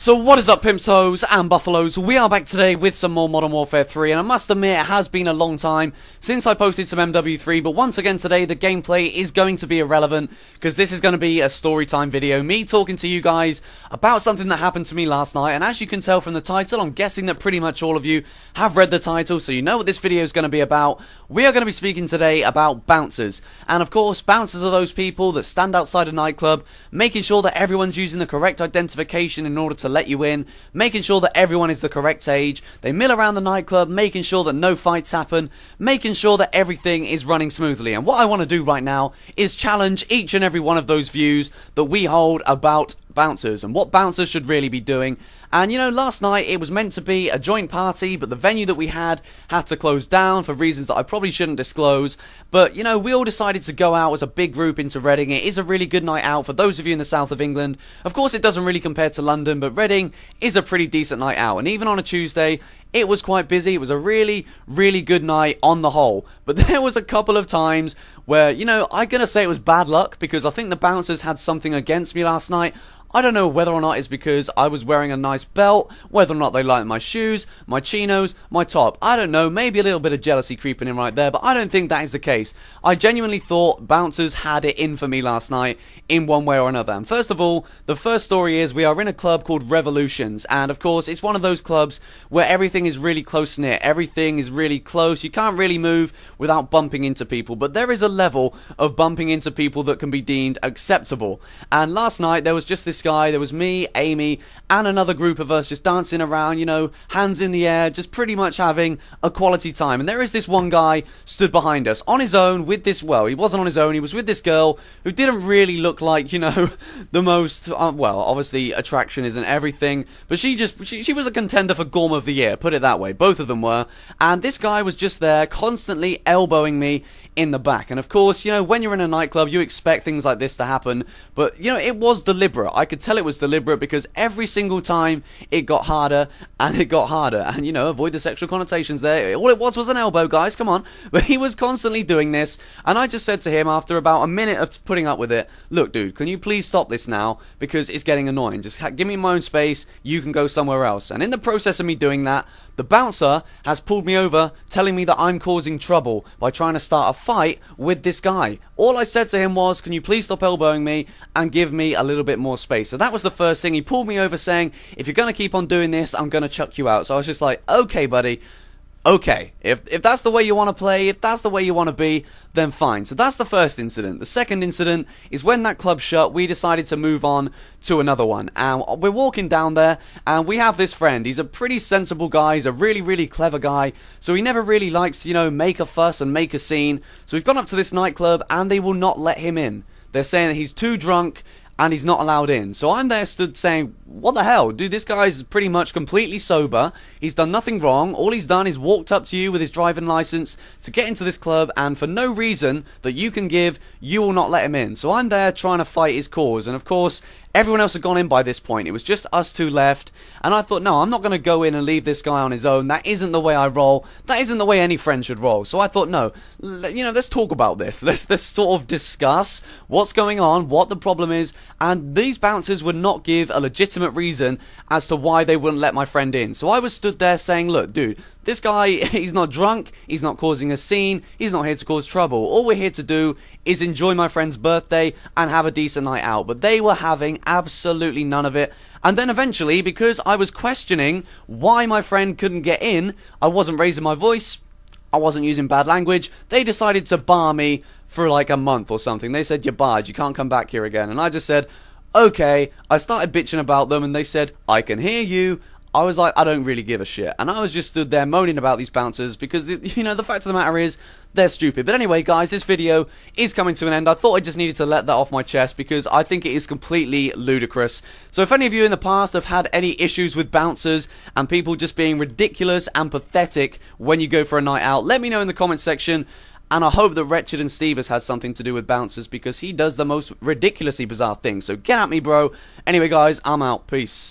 So what is up, pimps, hoes and buffalos? We are back today with some more Modern Warfare 3, and I must admit it has been a long time since I posted some MW3, but once again today the gameplay is going to be irrelevant because this is going to be a story time video, me talking to you guys about something that happened to me last night. And as you can tell from the title, I'm guessing that pretty much all of you have read the title, so you know what this video is going to be about. We are going to be speaking today about bouncers, and of course bouncers are those people that stand outside a nightclub making sure that everyone's using the correct identification in order to let you in, making sure that everyone is the correct age. They mill around the nightclub, making sure that no fights happen, making sure that everything is running smoothly. And what I want to do right now is challenge each and every one of those views that we hold about bouncers and what bouncers should really be doing. And you know, last night it was meant to be a joint party, but the venue that we had to close down for reasons that I probably shouldn't disclose. But you know, we all decided to go out as a big group into Reading. It is a really good night out for those of you in the south of England. Of course it doesn't really compare to London, but Reading is a pretty decent night out, and even on a Tuesday it was quite busy. It was a really good night on the whole, but there was a couple of times where, you know, I'm gonna say it was bad luck because I think the bouncers had something against me last night. I don't know whether or not it's because I was wearing a nice belt, whether or not they liked my shoes, my chinos, my top. I don't know, maybe a little bit of jealousy creeping in right there, but I don't think that is the case. I genuinely thought bouncers had it in for me last night in one way or another. And first of all, the first story is we are in a club called Revolutions, and of course it's one of those clubs where everything is really close-knit, everything is really close, you can't really move without bumping into people, but there is a level of bumping into people that can be deemed acceptable. And last night there was just this guy, there was me, Amy, and another group of us just dancing around, you know, hands in the air, just pretty much having a quality time. And there is this one guy stood behind us on his own with this, well, he wasn't on his own, he was with this girl who didn't really look like, you know, the most, well, obviously attraction isn't everything, but she was a contender for Gorm of the Year, put it that way, both of them were. And this guy was just there constantly elbowing me in the back. And of course, you know, when you're in a nightclub you expect things like this to happen, but you know, it was deliberate. I could tell it was deliberate because every single time it got harder and it got harder. And you know, avoid the sexual connotations there, all it was an elbow, guys, come on. But he was constantly doing this, and I just said to him after about a minute of putting up with it, look dude, can you please stop this now, because it's getting annoying, just give me my own space, you can go somewhere else. And in the process of me doing that, the bouncer has pulled me over, telling me that I'm causing trouble by trying to start a fight with this guy. All I said to him was, can you please stop elbowing me and give me a little bit more space? So that was the first thing. He pulled me over saying, if you're going to keep on doing this, I'm going to chuck you out. So I was just like, okay buddy, okay, if that's the way you want to play, if that's the way you want to be, then fine. So that's the first incident. The second incident is when that club shut, we decided to move on to another one. And we're walking down there, and we have this friend. He's a pretty sensible guy. He's a really clever guy. So he never really likes to, you know, make a fuss and make a scene. So we've gone up to this nightclub, and they will not let him in. They're saying that he's too drunk and he's not allowed in. So I'm there stood saying, what the hell, dude, this guy's pretty much completely sober, he's done nothing wrong, all he's done is walked up to you with his driving license to get into this club, and for no reason that you can give, you will not let him in. So I'm there trying to fight his cause, and of course everyone else had gone in by this point. It was just us two left, and I thought, no, I'm not going to go in and leave this guy on his own. That isn't the way I roll, that isn't the way any friend should roll. So I thought, no, you know, let's talk about this, let's sort of discuss what's going on, what the problem is. And these bouncers would not give a legitimate reason as to why they wouldn't let my friend in. So I was stood there saying, look dude, this guy, he's not drunk, he's not causing a scene, he's not here to cause trouble. All we're here to do is enjoy my friend's birthday and have a decent night out. But they were having absolutely none of it. And then eventually, because I was questioning why my friend couldn't get in, I wasn't raising my voice, I wasn't using bad language, they decided to bar me for like a month or something. They said, you're barred, you can't come back here again. And I just said, okay. I started bitching about them, and they said, I can hear you. I was like, I don't really give a shit. And I was just stood there moaning about these bouncers because, you know, the fact of the matter is, they're stupid. But anyway, guys, this video is coming to an end. I thought I just needed to let that off my chest because I think it is completely ludicrous. So if any of you in the past have had any issues with bouncers and people just being ridiculous and pathetic when you go for a night out, let me know in the comments section. And I hope that Wretched and Steve has had something to do with bouncers because he does the most ridiculously bizarre things. So get at me, bro. Anyway, guys, I'm out. Peace.